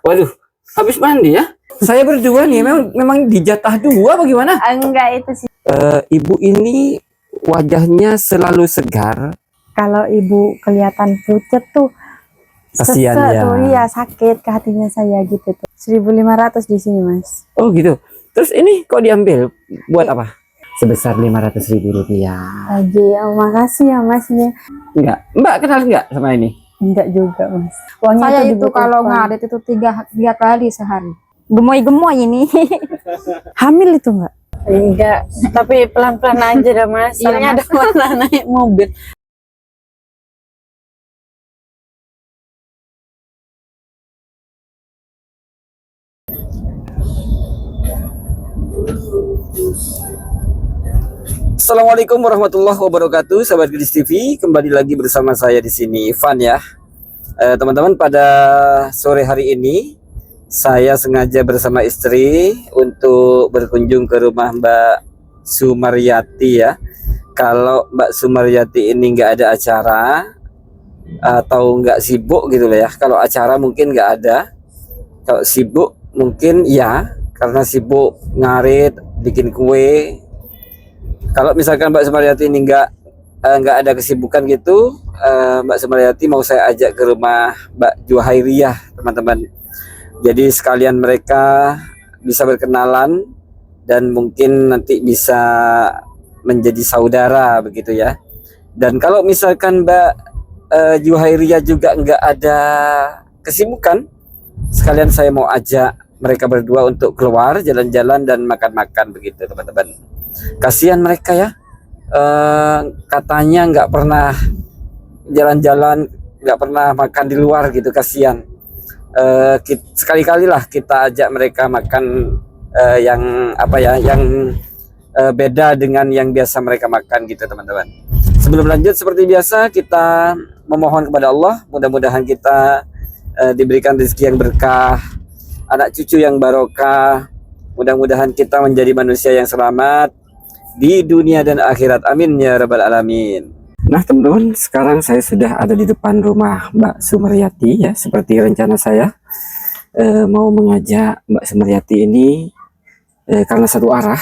Waduh, habis mandi ya? Saya berdua nih, memang dijatah dua bagaimana? Enggak, itu sih. Ibu ini wajahnya selalu segar. Kalau ibu kelihatan pucat tuh, Kasihan sesek ya. tuh, iya sakit ke hatinya saya gitu tuh. 1.500 di sini, Mas. Oh gitu. Terus ini kok diambil? Buat apa? Sebesar 500.000 rupiah. Lagi, makasih ya Mas. Enggak, Mbak kenal enggak sama ini? Enggak juga Mas. Uangnya Saya itu dibutuhkan. kalau ngarit itu tiga kali sehari. Gemoy-gemoy ini. Hamil itu enggak? Enggak, tapi pelan-pelan aja dah Mas. Soalnya ada mana naik mobil. Assalamualaikum warahmatullahi wabarakatuh, sahabat Gadis TV. Kembali lagi bersama saya di sini, Ivan ya. Teman-teman, pada sore hari ini saya sengaja bersama istri untuk berkunjung ke rumah Mbak Sumaryati ya. Kalau Mbak Sumaryati ini nggak ada acara atau nggak sibuk gitu lah ya. Kalau acara mungkin nggak ada. Kalau sibuk mungkin ya, karena sibuk ngarit, bikin kue. Kalau misalkan Mbak Sumaryati ini nggak ada kesibukan gitu, Mbak Sumaryati mau saya ajak ke rumah Mbak Juhairiyah, teman-teman. Jadi sekalian mereka bisa berkenalan dan mungkin nanti bisa menjadi saudara begitu ya. Dan kalau misalkan Mbak Juhairiyah juga nggak ada kesibukan, sekalian saya mau ajak mereka berdua untuk keluar jalan-jalan dan makan-makan begitu, teman-teman. Kasihan mereka ya, katanya nggak pernah jalan-jalan, nggak pernah makan di luar gitu, kasihan. Sekali-kali lah kita ajak mereka makan yang apa ya, yang beda dengan yang biasa mereka makan gitu, teman-teman. Sebelum lanjut, seperti biasa kita memohon kepada Allah, mudah-mudahan kita diberikan rezeki yang berkah, anak cucu yang barokah, mudah-mudahan kita menjadi manusia yang selamat di dunia dan akhirat, amin ya rabbal alamin. Nah teman-teman, sekarang saya sudah ada di depan rumah Mbak Sumaryati ya. Seperti rencana saya mau mengajak Mbak Sumaryati ini karena satu arah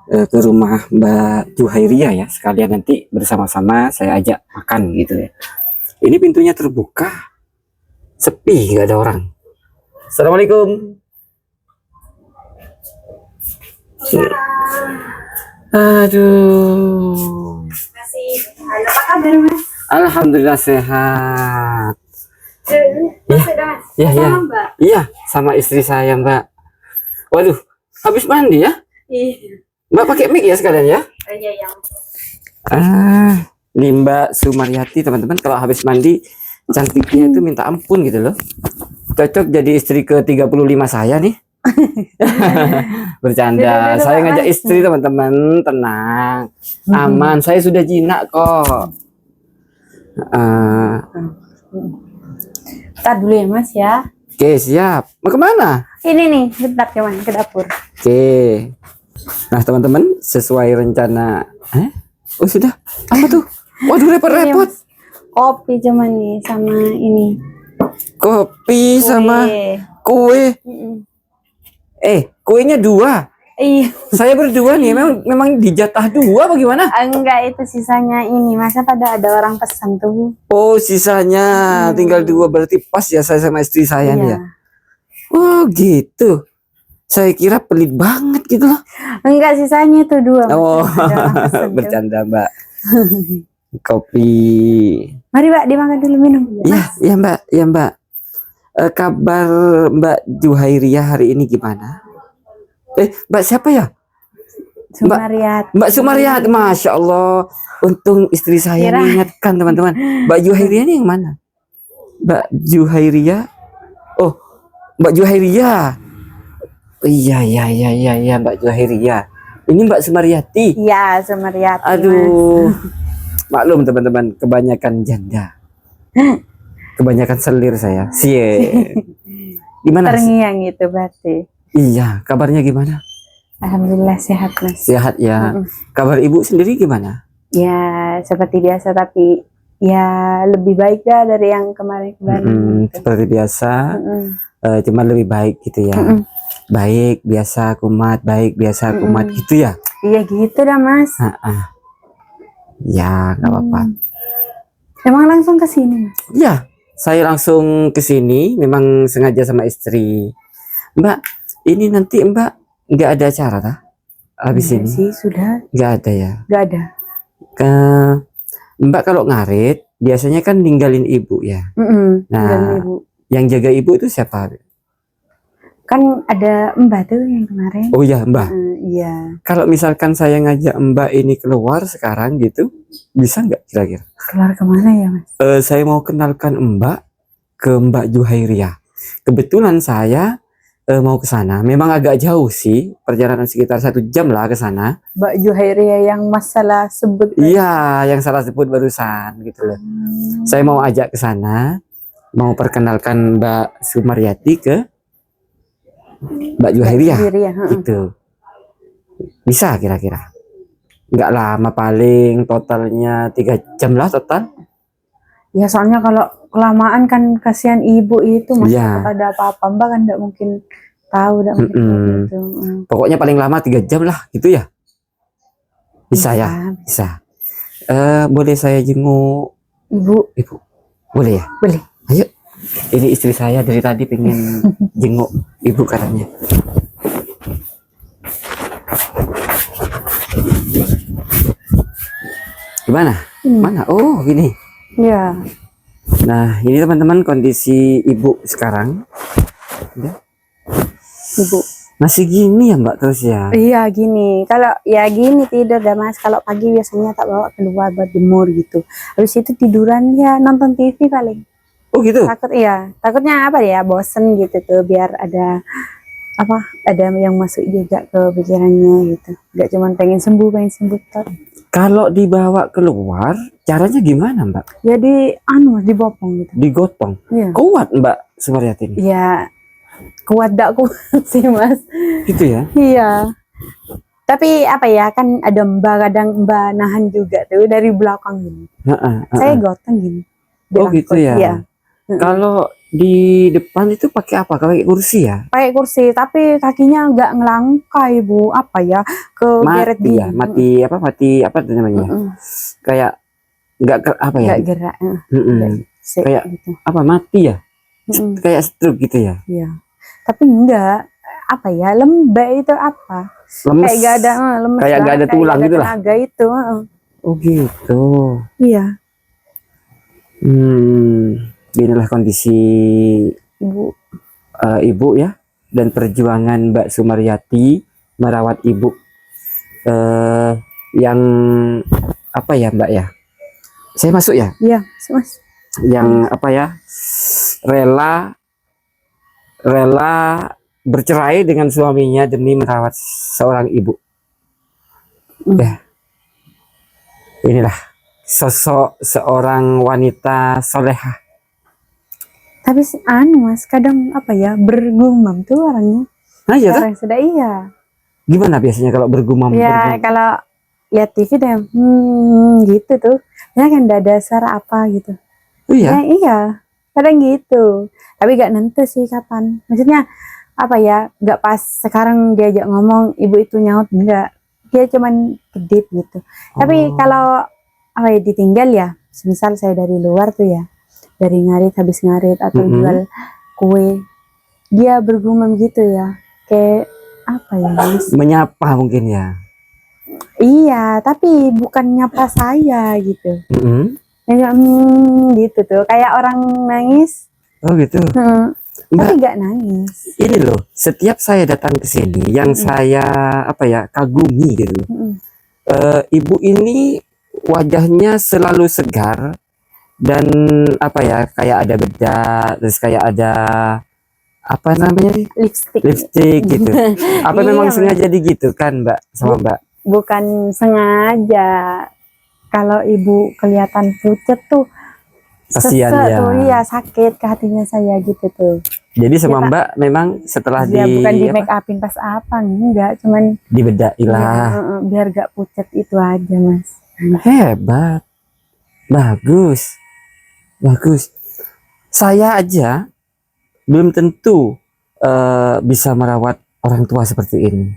ke rumah Mbak Juhairiyah ya. Sekalian nanti bersama-sama saya ajak makan gitu ya. Ini pintunya terbuka, sepi, nggak ada orang. Assalamualaikum. Aduh. Apa kabar Mas? Alhamdulillah sehat. Ya, Iya, iya, sama istri saya Mbak. Waduh, habis mandi ya? Iya. Mbak pakai mic ya sekalian ya? Iya yang. Ini Mbak Sumaryati, teman-teman, kalau habis mandi cantiknya itu minta ampun gitu loh. Cocok jadi istri ke 35 saya nih. Bercanda, saya ngajak istri, teman-teman, tenang, aman, saya sudah jinak kok. Ntar dulu ya Mas ya. Oke, siap. Mau kemana? Ini nih, bentar ke dapur. Oke. Nah teman-teman, sesuai rencana. Oh sudah. Apa tuh? Waduh, repot-repot. Kopi cuman nih sama ini. Kopi sama kue. Kuenya dua. Iya. Saya berdua nih, memang dijatah dua bagaimana? Enggak, itu sisanya ini. Masa pada ada orang pesan tuh. Oh, sisanya tinggal dua, berarti pas ya saya sama istri saya nih ya. Oh gitu. Saya kira pelit banget gitu loh. Enggak, sisanya itu dua. Oh, bercanda Mbak. Kopi. Mari Mbak, dimakan dulu, minum. Ya, ya Mbak, ya Mbak. Kabar Mbak Juhairiyah hari ini gimana? Mbak siapa ya? Sumaryati. Mbak Sumaryati, Masya Allah. Untung istri saya mengingatkan, teman-teman. Mbak Juhairiyah ini yang mana? Mbak Juhairiyah. Oh, Mbak Juhairiyah. Iya, Mbak Juhairiyah. Ini Mbak Sumaryati. Iya, Sumaryati. Aduh. Maklum teman-teman, kebanyakan janda. Kebanyakan selir saya. Gimana? Terngiang gitu berarti. Iya, kabarnya gimana? Alhamdulillah sehat Mas. Sehat ya. Kabar ibu sendiri gimana? Ya, seperti biasa, tapi ya lebih baik dah dari yang kemarin-kemarin. Seperti biasa. cuman lebih baik gitu ya. Baik biasa kumat, baik biasa kumat gitu ya. Iya gitu dah Mas. Ya nggak apa-apa. Emang langsung ke sini Mas? Ya, saya langsung ke sini, memang sengaja sama istri. Mbak, ini nanti Mbak nggak ada acara tah? Habis Enggak ini? sih, sudah Nggak ada ya. nggak ada. Ke Mbak kalau ngarit biasanya kan ninggalin ibu ya. Nah, Nah, Ibu. yang jaga ibu itu siapa? Kan ada Mbak tuh yang kemarin. Oh ya Mbak. Iya. Kalau misalkan saya ngajak Mbak ini keluar sekarang gitu, bisa nggak kira-kira? Keluar kemana ya Mas? Saya mau kenalkan Mbak ke Mbak Juhairia. Kebetulan saya mau ke sana. Memang agak jauh sih, perjalanan sekitar 1 jam lah ke sana. Mbak Juhairia yang masalah sebut. Iya, yang salah sebut barusan gitu loh. Saya mau ajak ke sana, mau perkenalkan Mbak Sumaryati ke Mbak Juhairia. Gitu. Bisa kira-kira? Nggak lama, paling totalnya 3 jam lah total. Ya soalnya kalau kelamaan kan kasihan ibu itu Mas. Iya. Takut ada apa-apa Mbak kan nggak mungkin tahu, nggak mungkin kayak gitu. Pokoknya paling lama 3 jam lah gitu ya. Bisa ya? Bisa. Boleh saya jenguk Ibu? Boleh ya? Boleh. Ayo. Ini istri saya dari tadi pengen jenguk ibu katanya. Gimana? Mana? Oh, gini. Iya. Nah, ini teman-teman kondisi ibu sekarang. Ya. Ibu. Masih gini ya Mbak terus ya? Iya gini. Kalau ya gini tidur dah Mas. Kalau pagi biasanya tak bawa keluar buat jemur gitu. Habis itu tiduran ya nonton TV paling. Oh gitu? Takutnya apa ya, bosen gitu tuh, biar ada yang masuk juga ke pikirannya gitu. Gak cuma pengen sembuh tuh. Kalau dibawa keluar, caranya gimana Mbak? Jadi dibopong gitu. Digotong. Iya. Kuat Mbak Sumaryati ini? Ya kuat sih Mas. Gitu ya? Iya. Tapi apa ya, kan ada kadang Mbak nahan juga tuh dari belakang gini. Saya gotong gini. Oh gitu ya? Iya. Kalau di depan itu pakai apa? Pakai kursi ya? Pakai kursi, tapi kakinya nggak ngelangkai Bu. Apa ya? Kegeret Mati ya? Mati apa namanya? Kayak nggak apa ya? Nggak gerak. Kayak gitu. apa? Mati ya? Kayak stroke gitu ya? Iya. Tapi enggak, apa ya, lembek itu apa? Lemes. Kayak gak ada lemes. Kayak nggak ada tulang gitu lah. Tenaga itu. Oh gitu. Iya. Inilah kondisi ibu ya, dan perjuangan Mbak Sumaryati merawat ibu yang apa ya Mbak ya? Saya masuk ya? Iya, Mas. Yang apa ya? Rela bercerai dengan suaminya demi merawat seorang ibu. Ya. Inilah sosok seorang wanita solehah. Tapi Mas, kadang apa ya, bergumam tuh orangnya. Nah, iya Orang sudah iya. Gimana biasanya kalau bergumam? Ya, kalau lihat TV deh, gitu tuh. Ya kan ada suara apa gitu. Oh iya? Ya, iya. Kadang gitu. Tapi gak nentu sih kapan. Maksudnya apa ya, gak pas sekarang diajak ngomong ibu itu nyaut, enggak. Dia cuman kedip gitu. Tapi kalau apa ya, ditinggal ya, misal saya dari luar tuh ya, dari ngarit, habis ngarit atau jual kue, dia bergumam gitu ya, kayak apa ya Mas? Menyapa mungkin ya? Iya, tapi bukan nyapa saya gitu. Kayak gitu tuh, kayak orang nangis. Oh gitu. Tapi nggak nangis. Ini loh, setiap saya datang ke sini, yang saya apa ya, kagumi gitu. Ibu ini wajahnya selalu segar dan apa ya, kayak ada bedak, terus kayak ada apa namanya nih, lipstick gitu. Apa memang sengaja gitu kan Mbak sama Mbak? Bukan sengaja. Kalau ibu kelihatan pucat tuh, kasihan ya. Tuh, iya, sakit ke hatinya saya gitu tuh. Jadi sama Mbak memang setelah bukan di make upin pas apa, enggak, cuman dibedakin lah. Biar gak pucat itu aja Mas. Hebat, bagus. Saya aja belum tentu bisa merawat orang tua seperti ini.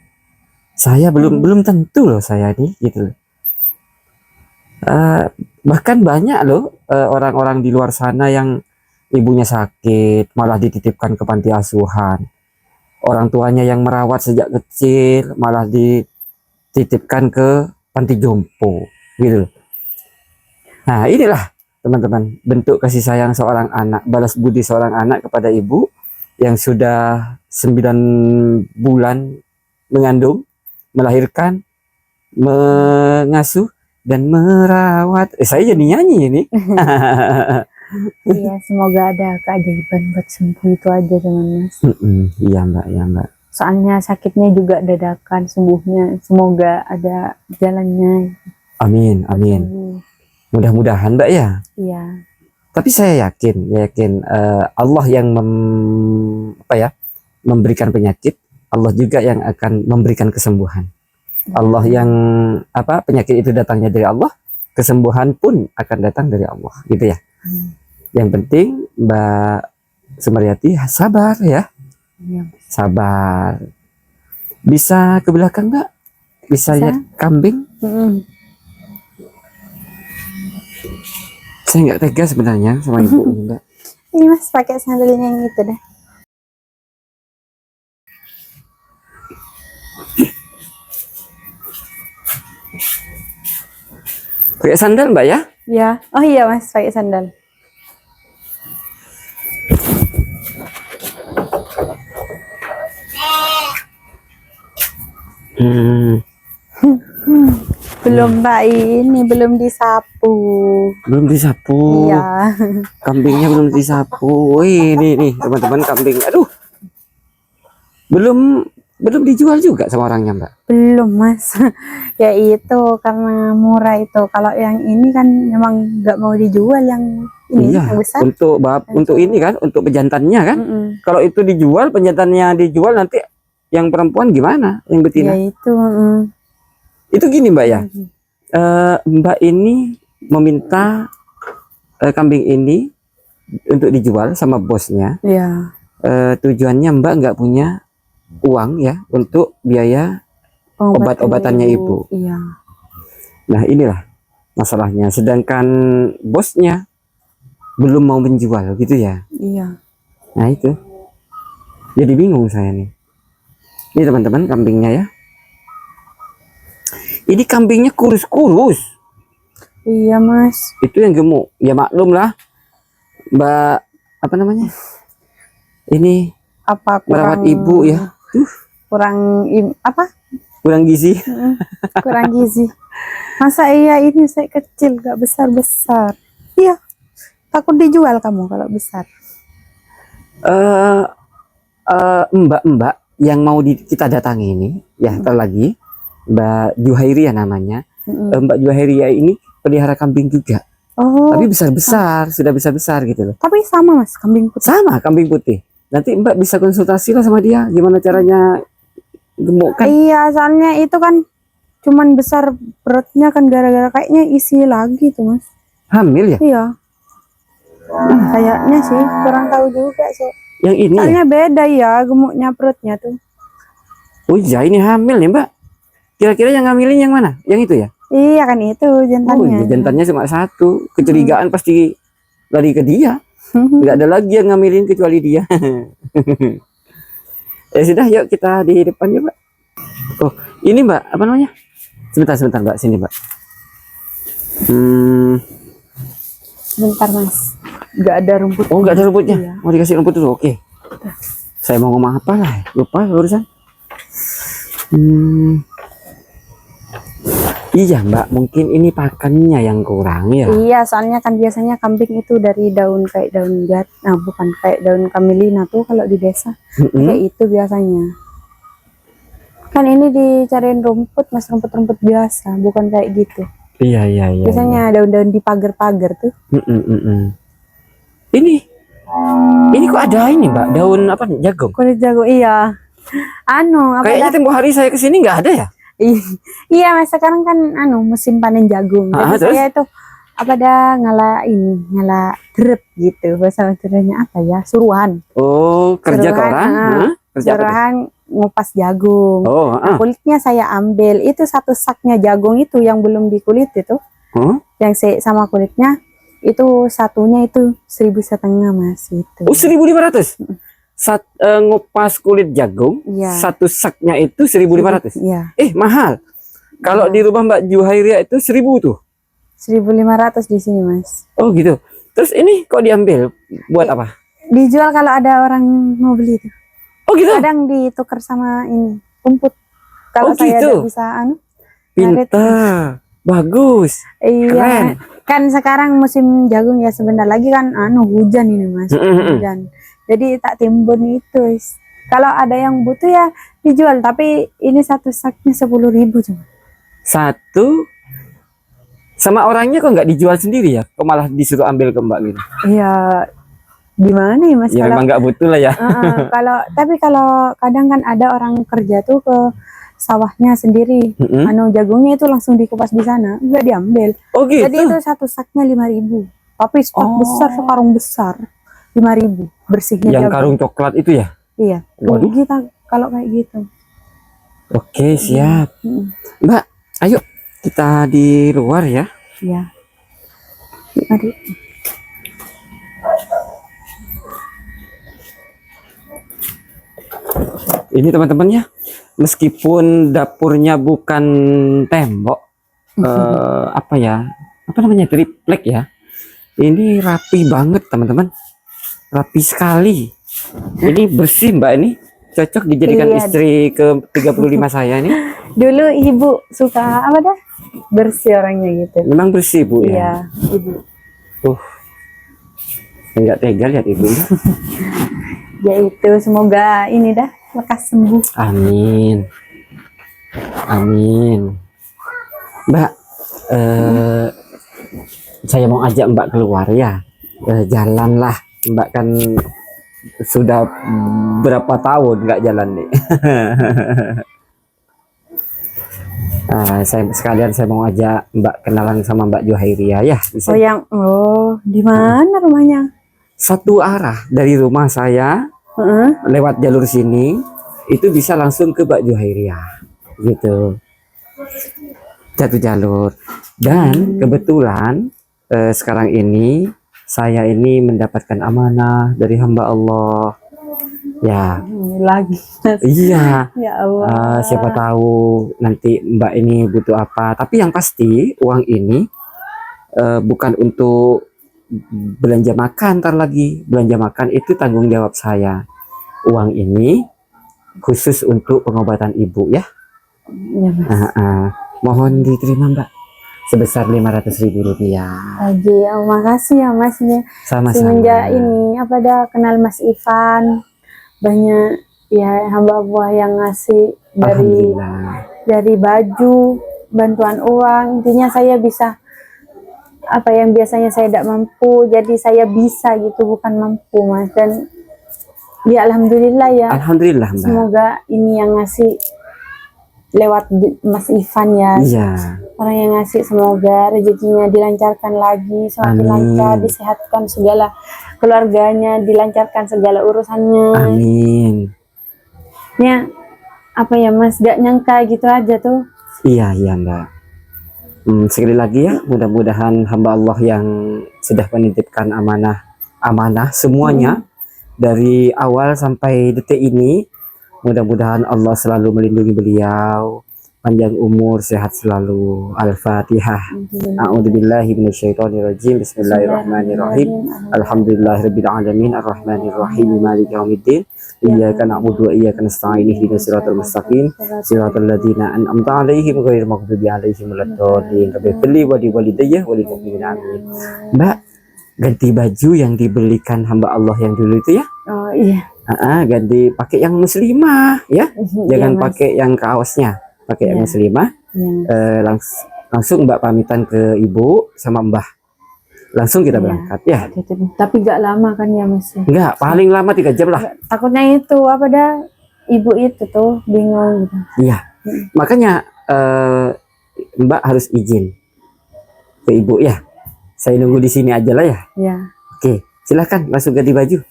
Saya belum tentu loh saya nih gitu. Bahkan banyak loh orang-orang di luar sana yang ibunya sakit malah dititipkan ke panti asuhan. Orang tuanya yang merawat sejak kecil malah dititipkan ke panti jompo gitu. Nah, inilah teman-teman bentuk kasih sayang seorang anak, balas budi seorang anak kepada ibu yang sudah 9 bulan mengandung, melahirkan, mengasuh dan merawat. Saya jadi nyanyi ini. Iya, semoga ada keajaiban buat sembuh itu aja teman Mas. Iya Mbak, ya Mbak. Soalnya sakitnya juga dadakan, sembuhnya semoga ada jalannya. Amin, amin. Mudah-mudahan Mbak ya. Iya. Tapi saya yakin Allah yang memberikan penyakit, Allah juga yang akan memberikan kesembuhan. Allah yang penyakit itu datangnya dari Allah, kesembuhan pun akan datang dari Allah, gitu ya. Yang penting Mbak Sumaryati sabar ya. Iya. Sabar. Bisa ke belakang Mbak? Bisa lihat kambing? Saya nggak tega sebenarnya sama ibu ini Mbak. Ini Mas pakai sandalnya yang itu dah. Pakai sandal Mbak ya? Ya. Oh iya Mas, pakai sandal. Belum Mbak, ini belum disapu. Belum disapu. Iya. Kambingnya belum disapu. Wih, nih teman-teman kambing. Aduh. Belum dijual juga sama orangnya Mbak. Belum Mas. Ya itu karena murah itu. Kalau yang ini kan memang nggak mau dijual yang ini Iya, yang besar. untuk ini kan, untuk pejantannya kan. Kalau itu dijual, penjantannya dijual, nanti yang perempuan gimana? Yang betina? Ya itu. Itu gini Mbak ya. Mbak ini meminta kambing ini untuk dijual sama bosnya. Ya. Tujuannya Mbak nggak punya uang ya untuk biaya obat-obatannya ibu. Iya. Nah inilah masalahnya. Sedangkan bosnya belum mau menjual gitu ya. Iya. Nah itu. Jadi bingung saya nih. Ini teman-teman kambingnya ya. Ini kambingnya kurus-kurus. Iya Mas. Itu yang gemuk. Ya maklum lah. Mbak apa namanya? Ini Apa merawat ibu ya. Kurang Kurang gizi. kurang gizi. Masa iya ini saya kecil gak besar-besar. Iya. Takut dijual kamu kalau besar. Mbak-mbak yang mau kita datangi ini ya lagi Mbak Juhairia namanya. Mbak Juhairia ini pelihara kambing juga. Oh. Tapi besar-besar, sudah besar-besar gitu loh. Tapi sama Mas, kambing putih. Sama kambing putih. Nanti Mbak bisa konsultasi lah sama dia gimana caranya gemukkan. Iya, soalnya itu kan cuman besar perutnya kan gara-gara kayaknya isi lagi tuh Mas. Hamil ya? Iya. Kayaknya sih, kurang tahu juga sih. Yang ini ya? Soalnya beda ya gemuknya perutnya tuh. Oh iya ini hamil nih Mbak. Kira-kira yang ngamilin yang mana? Yang itu ya? Iya kan itu jantannya. Oh iya jantannya cuma satu. Kecurigaan pasti lari ke dia. Nggak ada lagi yang ngamilin kecuali dia. Ya sudah yuk kita di depan ya Mbak. Oh ini Mbak apa namanya? Sebentar Mbak sini Mbak. Bentar Mas, nggak ada rumput. Oh nggak ada rumputnya. Iya. Mau dikasih rumput dulu. Oke. Saya mau ngomong apa lah? Lupa urusan. Iya Mbak, mungkin ini pakannya yang kurang ya. Iya, soalnya kan biasanya kambing itu dari daun kayak daun bukan kayak daun kamelina tuh kalau di desa. Kayak itu biasanya. Kan ini dicariin rumput Mas, rumput-rumput biasa, bukan kayak gitu. Iya. Biasanya daun-daun di pagar-pagar tuh. Ini kok ada ini Mbak, daun apa? Jagung. Kulit jagung, iya. Kayaknya tempo hari saya kesini nggak ada ya. Iya Mas, sekarang kan musim panen jagung. Jadi Terus? saya itu apa dah ngala drep gitu, bahasa Maduranya apa ya, suruhan. Oh, kerja ke Suruhan, orang? Hah? Kerja apa tuh? Suruhan ngupas jagung. Oh, Nah, kulitnya saya ambil, itu satu saknya jagung itu yang belum dikulit itu, Huh? yang sama kulitnya itu satunya itu 1.500 Mas itu. Oh, 1.500. Ngupas kulit jagung, Iya. satu saknya itu 1.500. Iya, Mahal. Kalau di rumah Mbak Juhairia itu 1.000 tuh. 1.500 di sini Mas. Oh gitu. Terus ini kok diambil buat apa? Dijual kalau ada orang mau beli itu. Oh gitu. Kadang ditukar sama ini rumput. Kalau Oh, saya gitu. ada bisa Pintar. Bagus. iya. Keren. Kan sekarang musim jagung ya, sebentar lagi kan hujan ini Mas. Hujan. Jadi tak timbun itu. Kalau ada yang butuh ya dijual, tapi ini satu saknya 10.000 cuma. Satu sama orangnya kok nggak dijual sendiri ya? Kok malah disuruh ambil ke Mbak gitu? Iya, gimana ya Mas? Ya Kalau memang nggak butuh lah ya. kalau kadang kan ada orang kerja tuh ke sawahnya sendiri, jagungnya itu langsung dikupas di sana, nggak diambil. Oh gitu. Jadi itu satu saknya 5.000, tapi stok besar, sekarung besar 5.000 bersihnya Yang jagung. karung coklat itu ya? Iya, Waduh. kita kalau kayak gitu. Oke, siap. Mbak, ayo kita di luar ya. Iya. Mari. Ini teman-teman ya, meskipun dapurnya bukan tembok, apa ya, apa namanya, triplek ya. Ini rapi banget teman-teman, rapi sekali. Ini bersih Mbak, ini cocok dijadikan Iya. istri ke 35 saya nih. Dulu ibu suka apa dah? Bersih orangnya gitu. Memang bersih Bu ya. Iya, ibu. Enggak tega lihat ibu. Ya itu, semoga ini dah lekas sembuh. Amin. Amin. Mbak, saya mau ajak Mbak keluar ya. Jalanlah, Mbak kan sudah berapa tahun nggak jalan nih. Saya mau ajak Mbak kenalan sama Mbak Juhairia ya. Bisa? Di mana rumahnya? Satu arah dari rumah saya lewat jalur sini itu bisa langsung ke Mbak Juhairia gitu. Satu jalur. Dan kebetulan sekarang ini saya ini mendapatkan amanah dari hamba Allah. Ya. Lagi. Iya. Ya Allah. Siapa tahu nanti Mbak ini butuh apa. Tapi yang pasti uang ini bukan untuk belanja makan, ntar lagi belanja makan itu tanggung jawab saya. Uang ini khusus untuk pengobatan ibu ya. Ya, Mas. Mohon diterima Mbak sebesar Rp500.000. Lagi, makasih ya Mas. Sama-sama. Semenjak ini apa dah kenal Mas Ivan, banyak ya hamba Allah yang ngasih dari baju, bantuan uang. Intinya saya bisa apa yang biasanya saya tidak mampu, jadi saya bisa gitu, bukan mampu Mas. Dan ya alhamdulillah ya. Alhamdulillah Mbak. Semoga ini yang ngasih lewat Mas Ivan ya. Iya. Orang yang ngasih, semoga rezekinya dilancarkan lagi, semakin lancar, disehatkan segala keluarganya, dilancarkan segala urusannya. Amin. Ya apa ya Mas, gak nyangka gitu aja tuh. Iya Mbak. Sekali lagi ya, mudah-mudahan hamba Allah yang sudah menitipkan amanah semuanya dari awal sampai detik ini, mudah-mudahan Allah selalu melindungi beliau, panjang umur, sehat selalu. Al-Fatihah. A'udzubillahi minasyaitonirrajim. Bismillahirrahmanirrahim. Alhamdulillahirabbil alamin arrahmanirrahim maliki yaumiddin. Iyyaka na'budu wa iyyaka nasta'in ihdinas siratal mustaqim siratal ladzina an'amta 'alaihim ghairil maghdubi 'alaihim waladdallin. Rabbil walidayya walil mu'minin amin. Mbak, ganti baju yang dibelikan hamba Allah yang dulu itu ya. Oh iya. Ganti pakai yang muslimah ya. Jangan Iya, Mas. pakai yang kaosnya, pakai yang muslimah. Iya. Langsung Mbak pamitan ke ibu sama Mbah. Langsung kita berangkat ya. Tapi gak lama kan ya Mas? Enggak, paling lama 3 jam lah. Takutnya itu apa dah, ibu itu tuh bingung gitu. Iya. Makanya Mbak harus izin ke ibu ya. Saya nunggu di sini aja lah ya. Ya. Oke, silahkan langsung ganti baju.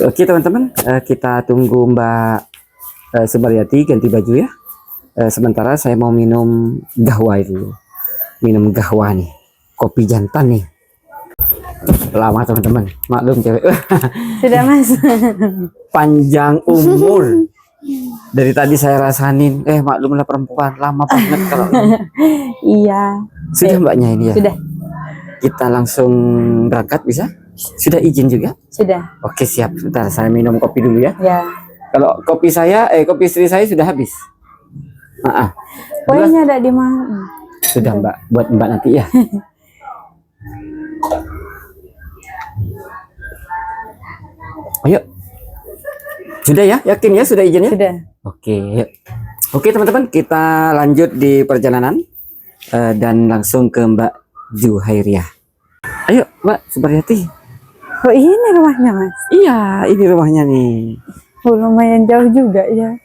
Oke teman-teman, kita tunggu Mbak Sumaryati ganti baju ya. Sementara saya mau minum gahwa dulu. Minum gahwa nih, kopi jantan nih. Lama teman-teman, maklum cewek. Sudah Mas. Panjang umur. Dari tadi saya rasain, maklumlah perempuan lama banget kalau ini. Iya. Sudah mbaknya ini ya. Sudah. Kita langsung berangkat bisa? Sudah izin juga? Sudah. Oke siap. Bentar saya minum kopi dulu ya. Ya. Kalau kopi istri saya sudah habis. Kuenya ada di mana? Sudah mbak, buat mbak nanti ya. Ayo. Sudah ya? Yakin ya? Sudah izin ya? Sudah. Oke, yuk. Oke teman-teman, kita lanjut di perjalanan dan langsung ke Mbak Juhairiah. Ayo Mbak Sumaryati. Oh ini rumahnya Mas? Iya, ini rumahnya nih. Oh, lumayan jauh juga ya.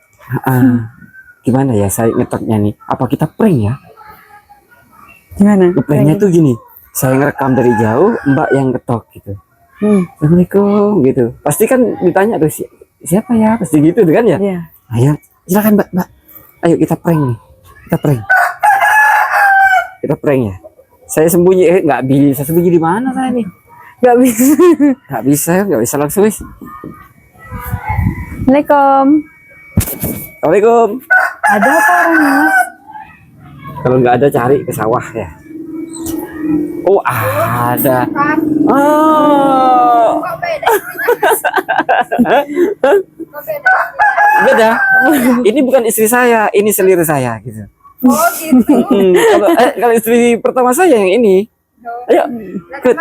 Gimana ya saya ngetoknya nih? Apa kita prank ya? Gimana? Pranknya tuh gini, saya ngerekam dari jauh, Mbak yang ngetok gitu. Assalamualaikum gitu. Pasti kan ditanya tuh siapa ya? Pasti gitu kan ya? Iya. Ayo, silakan Mbak. Ayo kita prank nih. Kita prank. Kita prank ya. Saya sembunyi, nggak bisa sembunyi di mana saya nih? Gak bisa. Nggak bisa langsung wis. Assalamualaikum. Assalamualaikum. Ada apa orangnya Mas? Kalau nggak ada cari ke sawah ya. Oh ada. Oh. Beda. Ini bukan istri saya, ini selir saya gitu. Oh gitu. Kalau istri pertama saya yang ini. Ayo. Ikut.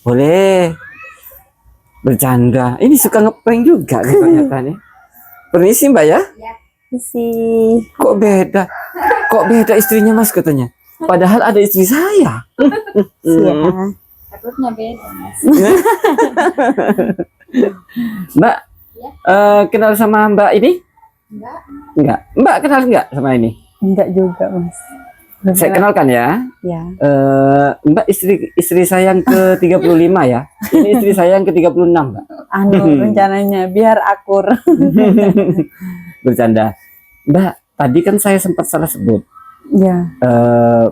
Boleh. Bercanda. Ini suka ngeprank juga ternyata nih. Permisi Mbak ya. Sih. Kok beda? Kok beda istrinya Mas katanya? Padahal ada istri saya. Iya. Takutnya beda Mas. Mbak, kenal sama Mbak ini? Enggak. Enggak. Mbak kenal enggak sama ini? Enggak juga Mas. Belum Saya kenal. kenalkan ya. Ya. Mbak istri saya yang ke-35 ya. Ini istri saya yang ke-36, Mbak. Rencananya biar akur. Bercanda. Mbak, tadi kan saya sempat salah sebut. Ya.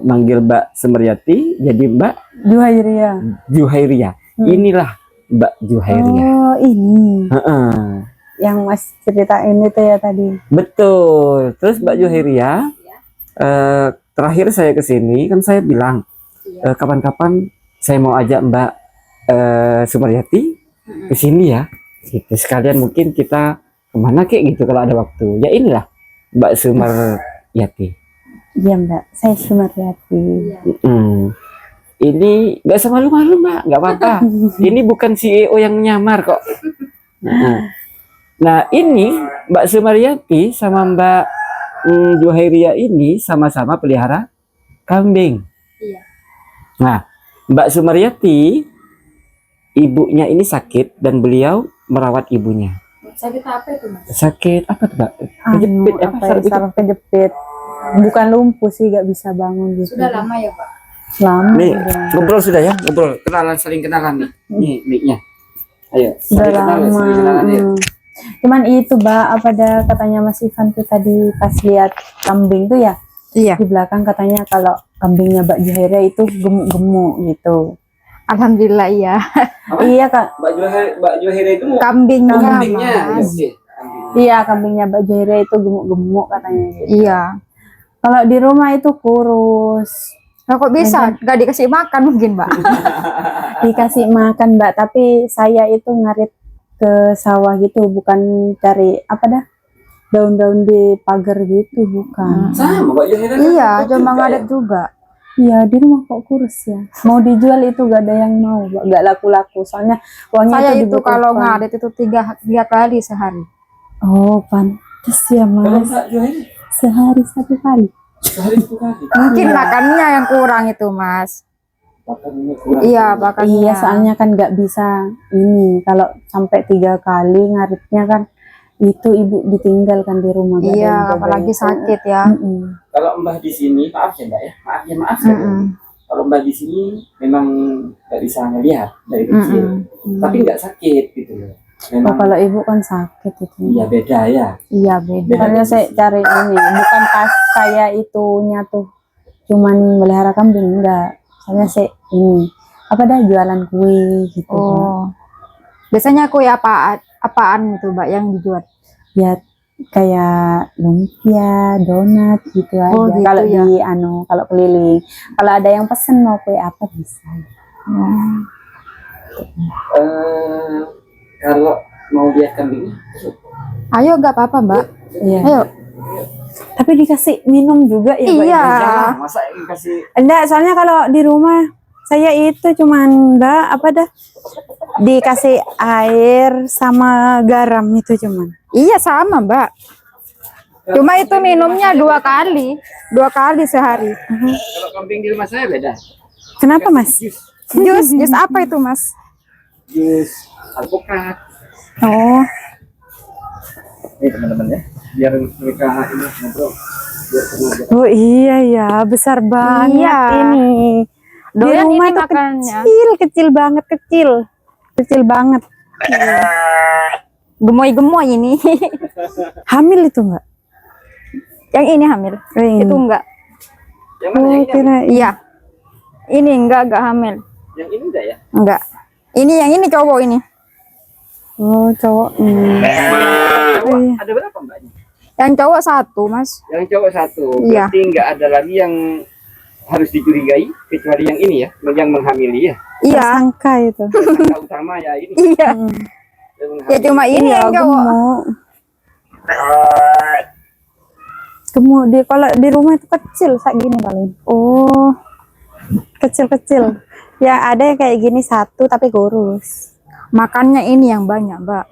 Manggil Mbak Sumaryati jadi Mbak Juhairiah. Juhairiah. Inilah Mbak Juhairiah. Oh ini. Heeh. Yang Mas ceritain itu ya tadi. Betul. Terus Mbak Juhairiah, terakhir saya ke sini kan saya bilang kapan-kapan saya mau ajak Mbak Sumaryati ke sini ya. Gitu. Sekalian mungkin kita kemana kayak gitu kalau ada waktu. Ya inilah Mbak Sumaryati. Iya Mbak, saya Sumaryati. Ini nggak usah malu-malu Mbak, nggak apa-apa. Ini bukan CEO yang nyamar kok. Nah ini Mbak Sumaryati sama Mbak Juhairiah ini sama-sama pelihara kambing. Iya. Nah Mbak Sumaryati ibunya ini sakit dan beliau merawat ibunya. Sakit apa itu Mas? Sakit apa tuh Mbak? Kejepit apa? Apa ya, saraf kejepit. Bukan lumpuh sih, gak bisa bangun gitu. Sudah lama ya Pak? Lama. Nih udah. ngobrol sudah ya, ngobrol saling kenalan nih. Nih mic-nya. Ayo. Udah saling kenalan, lama. saling kenalan, yuk. Cuman itu Mbak, apa ada katanya Mas Ivan tuh tadi pas lihat kambing tuh ya. Iya. Di belakang katanya kalau kambingnya Mbak Juhairiah itu gemuk-gemuk gitu. Alhamdulillah iya. Iya Kak. Mbak Juhairiah itu mau Kambingnya kambingnya. Mas. Oke. Iya kambingnya Mbak Juhairiah itu gemuk-gemuk katanya gitu. Iya. Kalau di rumah itu kurus. Nah, kok bisa? Gak dikasih makan mungkin Mbak? Dikasih makan Mbak, tapi saya itu ngarit ke sawah gitu, bukan cari apa dah daun-daun di pagar gitu, bukan. Sama Mbak Juhairiah. Iya, kan cuma juga ngadet ya? juga. Iya di rumah kok kurus ya. Mau dijual itu gak ada yang mau, Mbak. Gak laku-laku. Soalnya uangnya Saya itu itu kalau dibutuhkan. ngadet itu tiga kali sehari. Oh pantes ya Kalau Mas. Mbak Juhairiah Sehari 1 kali. sehari 1 kali. Mungkin makannya yang kurang itu Mas. Makannya kurang. Iya, makannya. Iya soalnya kan nggak bisa ini kalau sampai 3 kali ngaritnya kan itu ibu ditinggalkan di rumah. nggak ada yang Iya, jaga apalagi itu. sakit ya. Mm-mm. Kalau Mbah di sini, maaf ya Mbak ya, maaf ya. Kalau Mbah di sini memang nggak bisa ngelihat dari kecil, tapi nggak sakit gitu loh. Oh, Memang kalau ibu kan sakit itu. iya beda ya. Iya beda. Beda Soalnya saya kondisi. cari ini, bukan pas saya itunya tuh cuman melihara kambing, enggak. Soalnya saya ini apa dah jualan kue gitu. Mbak. Oh. Biasanya kue apaan itu, Mbak, yang dijual? Ya kayak lumpia, donat gitu aja. Oh, gitu kalau ya. di kalau keliling, kalau ada yang pesen mau kue apa bisa. Kalau mau lihat kambingnya, Ayo, gak apa-apa, Mbak. Iya. Ayo. Tapi dikasih minum juga ya, Mbak? Iya. jangan masa ini kasih Enggak, soalnya kalau di rumah saya itu cuman Mbak apa dah dikasih air sama garam itu cuman. Iya, sama, Mbak. Cuma itu minumnya 2 kali sehari. kalau kambing di rumah saya beda. Kenapa Mas? Jus apa itu, Mas? Jus alpukat. Oh, Nih teman-teman ya, biar mereka ini ngobrol. Biar ngobrol. oh iya ya, besar banget Iya. ini. Di Doyan rumah ini tuh makannya. kecil banget, kecil banget. Gemoy-gemoy ini. Hamil itu Mbak? Yang ini hamil. Oh, ini. Itu enggak. Yang mana Oh, yang ini? kira Iya. Ini enggak hamil. Yang ini enggak ya? Enggak. Ini yang ini cowok ini. Oh, cowok. Oh, iya. Ada berapa mbaknya? Yang cowok 1, Mas. Yang cowok 1. Iya. Berarti nggak ada lagi yang harus dicurigai kecuali yang ini ya, yang menghamili ya. Iya. Tersangka itu. Tersangka utama ya ini. Iya. Yang Ya cuma ini Iya, yang cowok. gemuk. Gemuk di kalau di rumah itu kecil sak gini paling. Oh, Kecil-kecil. Ya ada yang kayak gini 1 tapi kurus. makannya ini yang banyak, Mbak.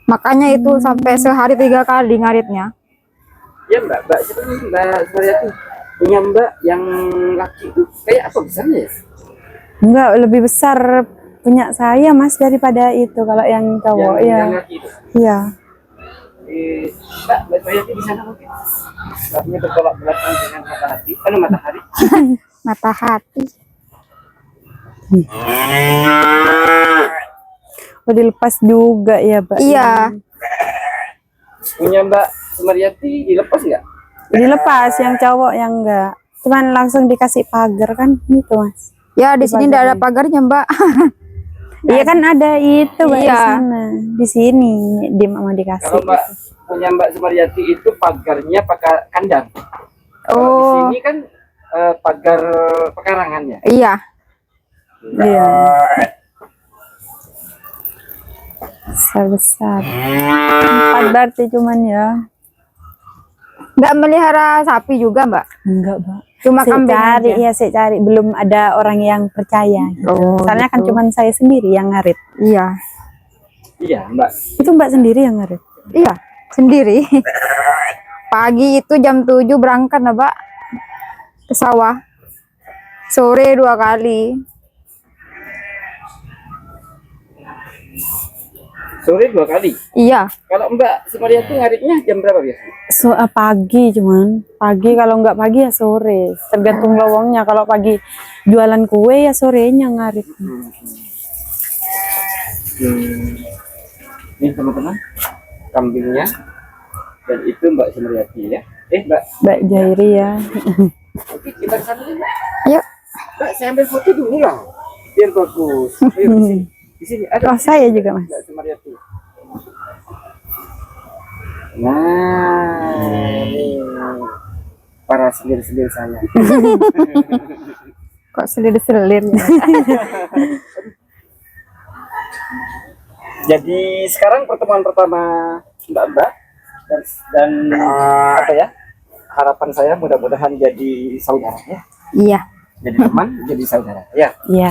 Makanya itu sampai sehari 3 kali ngaritnya. Ya mbak siapa nih mbak Suryati? Punya mbak yang laki itu kayak apa besarnya ya? Enggak, lebih besar punya saya Mas daripada itu kalau yang cowok yang ya. laki itu. Iya. Mbak Suryati di sana mungkin. Mbaknya bertolak belakang dengan matahari. Anu matahari. Mata hati. Oh, dilepas juga ya, Mbak. Iya. Punya mbak Suryati dilepas nggak? Dilepas yang cowok yang enggak. Cuman langsung dikasih pagar kan gitu, Mas. Ya, di sini enggak ada pagarnya, Mbak. Iya kan ada itu Mbak di Iya. sana. Di sini dia mau dikasih. Kalau mbak punya mbak Suryati itu pagarnya pakai kandang. Kalau di Oh, sini kan pagar pekarangannya. iya. Iya. Besar-besar. 4 berarti cuman ya. Enggak melihara sapi juga, Mbak. Enggak, Mbak. Cuma Saya kambing cari, aja. ya saya cari. Belum ada orang yang percaya. Gitu. Oh, Soalnya kan gitu. cuman saya sendiri yang ngarit. Iya. Iya mbak. Itu Mbak sendiri yang ngarit. Iya, sendiri. Pagi itu jam 7 berangkat, nah, Mbak. Ke sawah. Sore 2 kali. Sore 2 kali. Iya. Kalau mbak Suryati ngaritnya jam berapa biasanya? Pagi cuman. Pagi, kalau nggak pagi ya sore. Tergantung lowongnya. Kalau pagi jualan kue ya sorenya ngarit. Ini teman-teman kambingnya dan itu mbak Suryati ya. Mbak, Mbak Jairi ya. oke kita kesana ya, mbak. Yuk. Mbak saya ambil foto dulu lah biar bagus. Ayo di sini. Di sini ada. Oh, saya juga, Mas. Mbak Suryati. Nah, ini para selir-selir saya. Kok selir-selir ya? Jadi sekarang pertemuan pertama Mbak dan apa ya? Harapan saya mudah-mudahan jadi saudara ya. Iya. Jadi teman, jadi saudara. Ya. Iya.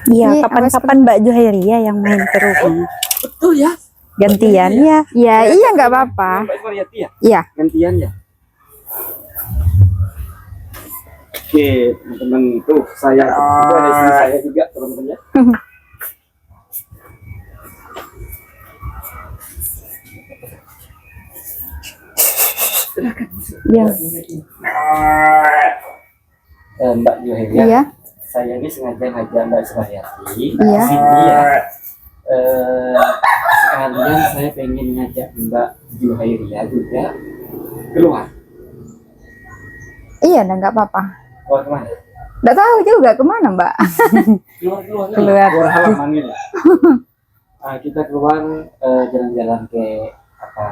Iya, Ini kapan-kapan Mbak Juhairia yang main ke rumah. Betul ya. Gantian ya. Iya, iya nggak apa-apa. Mbak Suryati ya. Iya. Gantian ya. Oke, teman-teman tuh saya itu ada istri saya juga teman-teman ya. Ya. Mbak Juheria, Iya. saya ini sengaja ngajak Mbak Suharyati Iya. di sini ya. Sekalian saya pengen ngajak Mbak Juheria juga keluar. Iya, nggak apa-apa. Keluar kemana? Nggak tahu juga kemana, Mbak. Keluar halaman ini. Kita keluar jalan-jalan ke apa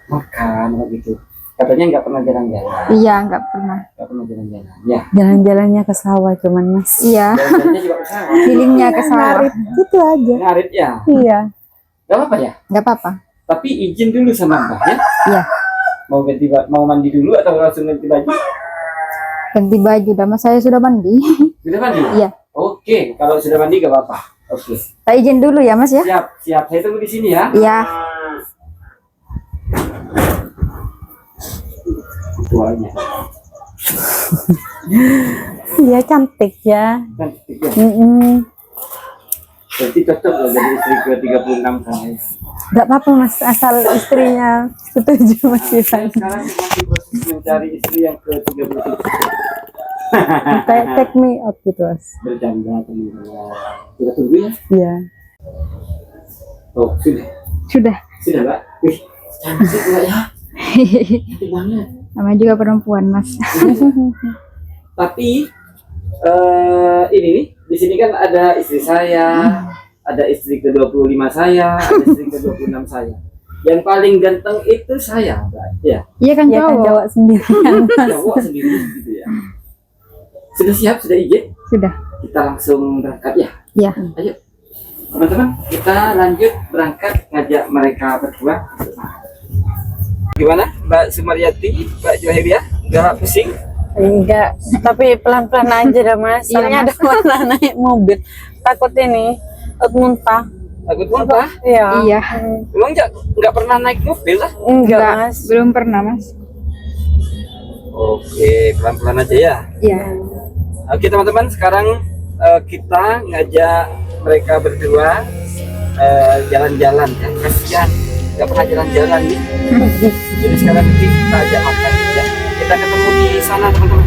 makan begitu. Katanya nggak pernah jalan-jalan. Iya, nggak pernah. Nggak pernah jalan-jalan. Ya. Jalan-jalannya ke sawah cuman Mas. Iya, Jalan-jalannya juga ke sawah. healingnya ke sawah. Ngarit gitu aja. Ngarit ya. Iya. Gak apa-apa ya. Nggak apa-apa. Tapi izin dulu sama Mbak ya. Iya. Mau mandi dulu atau langsung ganti baju? Ganti baju, dah Mas, saya sudah mandi. Sudah mandi? Iya. Oke, kalau sudah mandi gak apa-apa. Oke. Saya izin dulu ya, Mas ya. Siap, siap. Saya tunggu di sini ya. Iya. Tuanya. Iya cantik ya. Cantik ya. Berarti cocok loh jadi istri ke 36 saya. Gak apa-apa Mas, asal istrinya setuju Mas Saya Ivan. sekarang masih proses mencari istri yang ke 37. Kayak take me out gitu Mas. Bercanda teman-teman. Kita tunggu ya. Iya. Oh, sudah. Sudah. Sudah, Mbak. Wih, cantik Mbak ya. Cantik banget. Namanya juga perempuan, Mas. Tapi ini nih, di sini kan ada istri saya, ada istri ke-25 saya, ada istri ke-26 saya. Yang paling ganteng itu saya, Mbak. Ya, Iya kan Iya kan cowok. Jawa sendiri kan. cowok sendiri gitu ya. Sudah siap, sudah izin? Sudah. Kita langsung berangkat ya. Iya. Ayo, teman-teman, kita lanjut berangkat ngajak mereka berdua. Gimana, Mbak Sumaryati, Mbak Juheria? Gak pusing? Enggak, tapi pelan-pelan aja dah Mas. Iya, Soalnya ada warna naik mobil. Takut ini, takut muntah. Takut muntah? Iya. Iya. Emang nggak pernah naik mobil lah? Enggak, Nggak, Mas. belum pernah, Mas. Oke, pelan-pelan aja ya. Iya. Oke teman-teman, sekarang kita ngajak mereka berdua jalan-jalan ya. Kasihan, nggak pernah jalan-jalan nih. Jadi sekarang kita ajak makan ya. Kita ketemu di sana teman-teman.